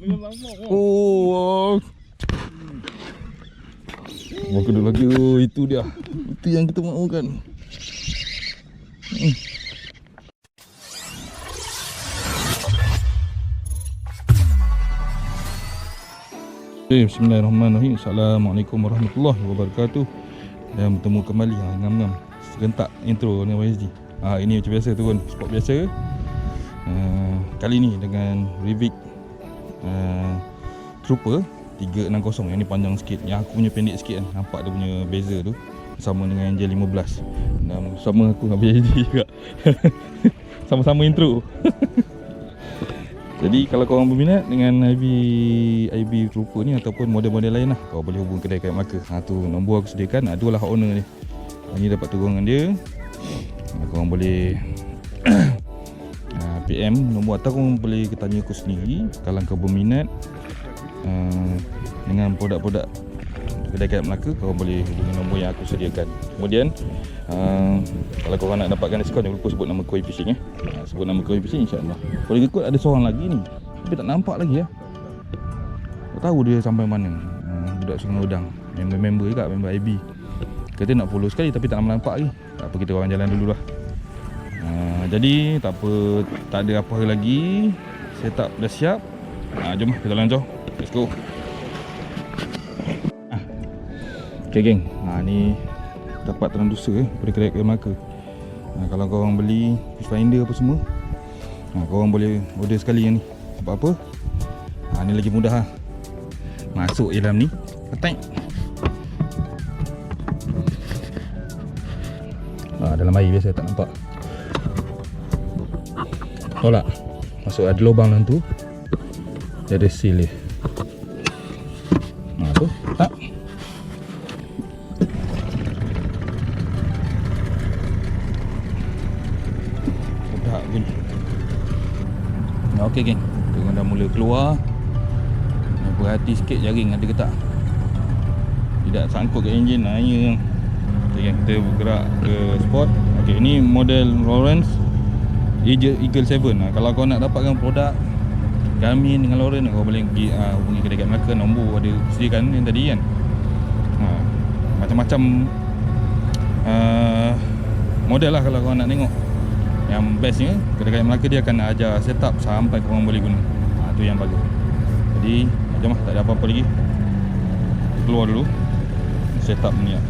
Oh, aku dah lagi. Oh, itu dia. Itu yang kita mahukan. Bismillahirrahmanirrahim. Assalamualaikum warahmatullahi wabarakatuh. Dan bertemu kembali ngam-ngam serentak intro dengan YSG. Ini macam biasa turun spot biasa. Kali ni dengan Rivik Trooper 360. Yang ni panjang sikit, yang aku punya pendek sikit kan. Nampak dia punya beza tu. Sama dengan J15. Dan sama aku dengan YSG juga. Sama-sama intro. Jadi kalau korang berminat dengan IB Trooper ni ataupun model-model lain lah, kau boleh hubung kedai Kayak Melaka. Tu nombor aku sediakan. Itulah owner ni. Ni dapat turungan dia. Korang boleh PM nombor, atau korang boleh tanya aku sendiri kalau kau berminat dengan produk-produk kedai Kayak Melaka. Kau boleh hubungi nombor yang aku sediakan. Kemudian kalau korang nak dapatkan diskaun, jangan lupa sebut nama Koi Fishing. Sebut nama Koi Fishing, insyaAllah. Kalau ikut ada seorang lagi ni, tapi tak nampak lagi tak tahu dia sampai mana. Budak Sungai Udang, member juga, member IB. Kata nak follow sekali tapi tak nampak lagi. Tak apa, kita orang jalan dulu lah. Jadi tak apa, tak ada apa lagi. Setup dah siap. Jom kita lanjut. Let's go. Okay geng, ni dapat Tranducer pada kedai Kayak Melaka. Kalau korang beli fish finder apa semua, korang boleh order sekali yang ni. Sebab apa? Ni lagi mudah masuk je dalam ni, petak. Dalam air biasa tak nampak. Tahu tak? Masuk ada lubang dalam tu. Dia ada seal dia. Tu, tak? Sedap bunyi. Okey geng, kita dah mula keluar. Berhati sikit jaring ada ke tak. Tidak sangkut ke enjin. Ini okay, kita bergerak ke spot. Okey, ini model Lawrence Eagle 7. Kalau kau nak dapatkan produk Garmin dengan Lawrence, kau boleh pergi hubungi kedai Kayak Melaka. Nombor ada sediakan yang tadi kan. Macam-macam model lah kalau kau nak tengok. Yang bestnya kedai Kayak Melaka, dia akan ajar setup sampai korang boleh guna. Tu yang bagus. Jadi jom lah, tak ada apa-apa lagi. Keluar dulu, setup ni lah.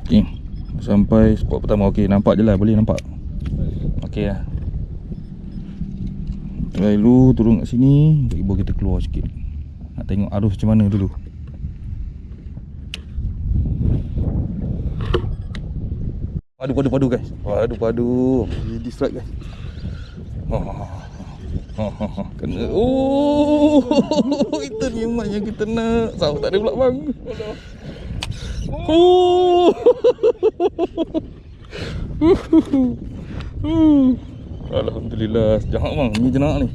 Okay, sampai spot pertama. Okey, nampak je lah, boleh nampak. Okey lah. Lalu turun kat sini, ibu kita keluar sikit. Nak tengok arus macam mana dulu. Padu guys. Padu. Distract guys. Kena. Oh, itu ni yang kita nak. Sao tak ada pula bang. Alhamdulillah, sejak bang, ni jenak ni.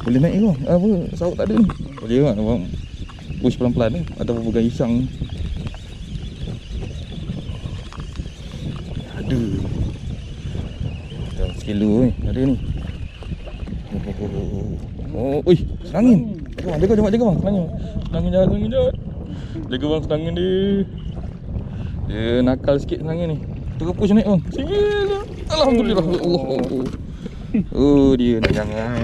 Boleh naik bang, apa, sauk tak ada ni. Boleh bang, push pelan-pelan ni, ataupun pegang isang. Ada. Dah sekilo ni, ada ni. Oi, serangin. Jaga bang, serangin jauh. Jaga bang, serangin dia. Dia nakal sikit serangin ni. Terpush naik bang. Sini. Alhamdulillah. Allah. Dia nak jangan.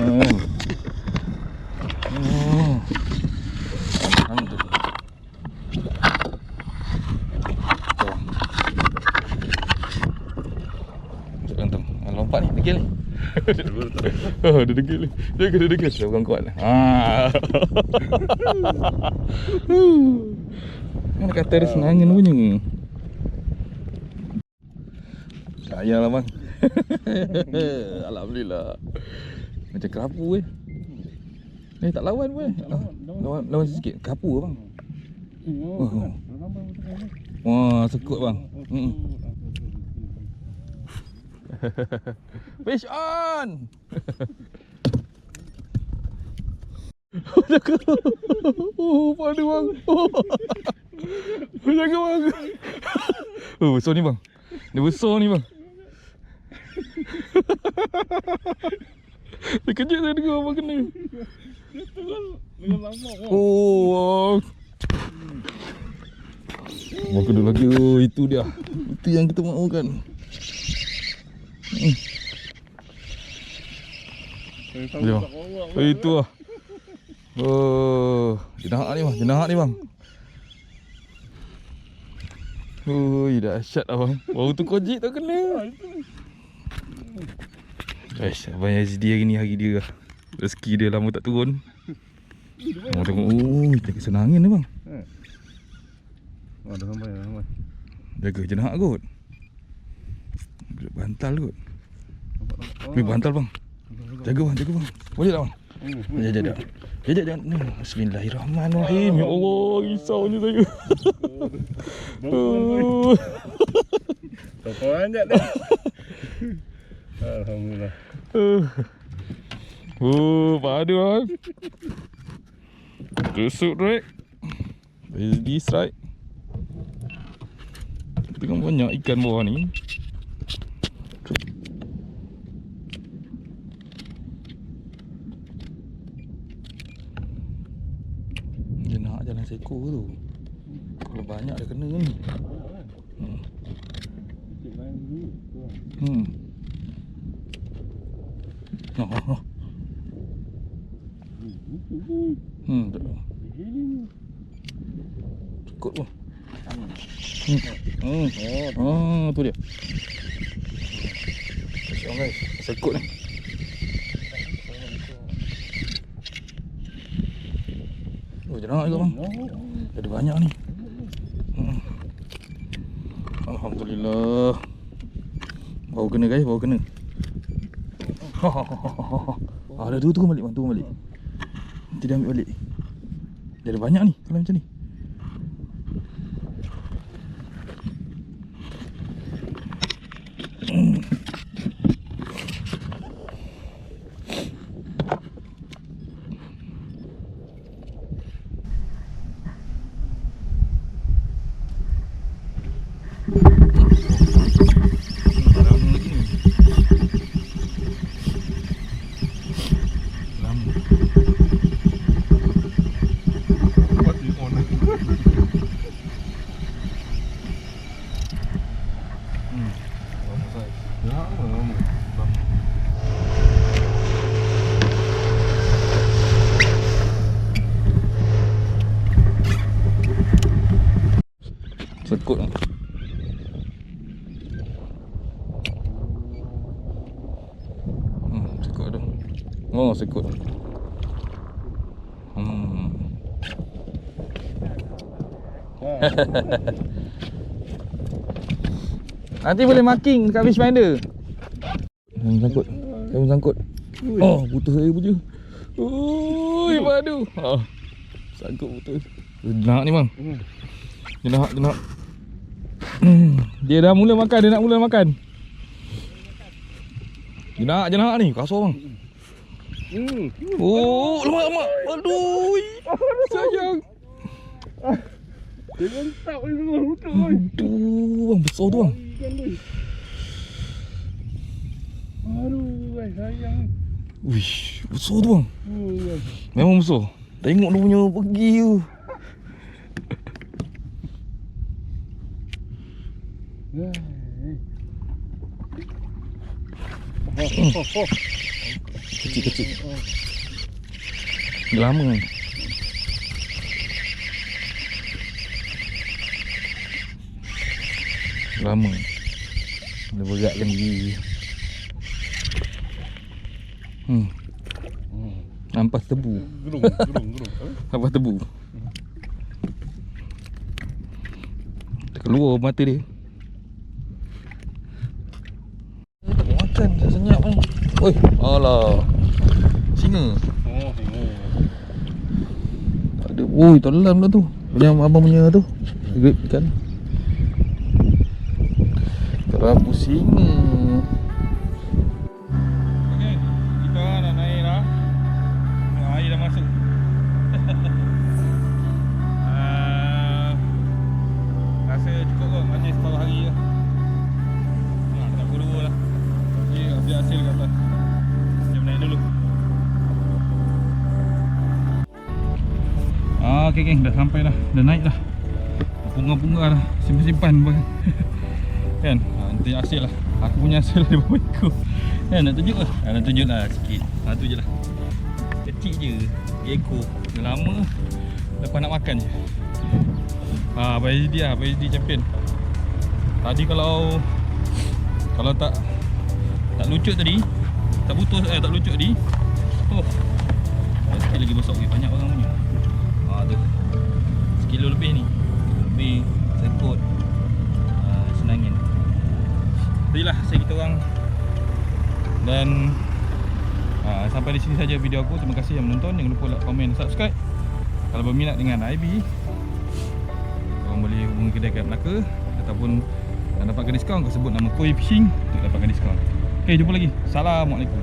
Alhamdulillah. Masuk kantong. Lompat ni, degil ni. Dia degil ni. Dia degil. Dia bukan kuat lah. Mana kata dia senangin punya. Sayang lah bang. Alhamdulillah. Macam kerapu tak lawan lawan sikit. Kerapu bang. Wah, sekut bang. Fish on. Oh, padu bang. Jaga bang. Oh, besar ni bang. Dia besar ni bang. Terkejut saya dengar abang kena. Oh, abang kena lagi. Oh, itu dia. Itu yang kita mahukan. Itu lah. Oh, jenahak ni bang, jenahak ni bang. Ui, dahsyat lah bang. Baru tu kojik tak kena. Guys, abang Yazdi hari dia lah. Rezeki dia lama tak turun. Abang tengok, oh, kita kesenangin ni bang. Dah sampai, dah sampai. Jaga jenahak kot. Bantal kot. Bantal bang. Jaga bang. Boleh tak bang? Jajak. Jangan. Bismillahirrahmanirrahim. Ya Allah, risaunya saya. Tak banyak dah. Alhamdulillah. Oh, padu bang. Tusuk rek. Ready strike. Tengok banyak ikan bawah ni. Dia nak jalan seko tu. Kalau banyak dah kena ni. Cukup tu. Oh, tu dia. Tengok guys, sekut ni. Oh, jangan juga bang. Ada banyak ni. Alhamdulillah. Baru kena guys, baru kena. Ada tunggu balik bang, tunggu balik. Nanti dia ambil balik. Dia ada banyak ni kalau macam ni. Sekut lah. Sekut tu. Oh, sekut. Nanti boleh marking dekat fish finder. Sangkut. Jangan sangkut. Oh, putus saya punya. Oi, padu. Sangkut putus. Jenak ni bang. Jenak. Dia dah mula makan, dia nak mula makan. Jenak ni, kasar bang. Oh, lemak. Aduh. Sayang. Dia lentak ni semua betul oi. Aduh, bang besar tu bang. Aduh, sayang. Wish, besar tu bang. Memang besar. Tengok dia punya pergi tu. Kecil. Dah lama ni. Lama. Dia beratkan diri. Nampak tebu. Gerung. Nampak tebu. Keluar mata dia. Tak boleh makan, senyap ni. Oi, alah. Singa. Oh, singa. Tak ada. Oi, telan dah tu. Punya abang punya tu. Grip ikan. Terlalu singa. okey geng, dah sampai dah. Dah naik dah. Bunga-bunga dah simpan-simpan kan. Nanti hasil lah. Aku punya hasil ada berapa ekor. Kan nak tunjuk ke? Nak tunjuk lah sikit. Tu je lah. Kecil je. 3 ekor. Dah lama. Lepas nak makan je. BSD lah, BSD champion. Tadi kalau tak lucut tadi, tak putus tak lucut tadi. Sikit lagi besar lagi, banyak orang punya. Tu. Sekilo lebih ni. Lebih sekot. Senangin. Itulah saya kita orang. Dan sampai di sini saja video aku. Terima kasih yang menonton. Jangan lupa like, komen, subscribe. Kalau berminat dengan IB, korang boleh hubungi kedai kat Melaka ataupun nak dapatkan diskaun, kau sebut nama Koi Fishing untuk dapatkan diskaun. Okay, jumpa lagi. Assalamualaikum.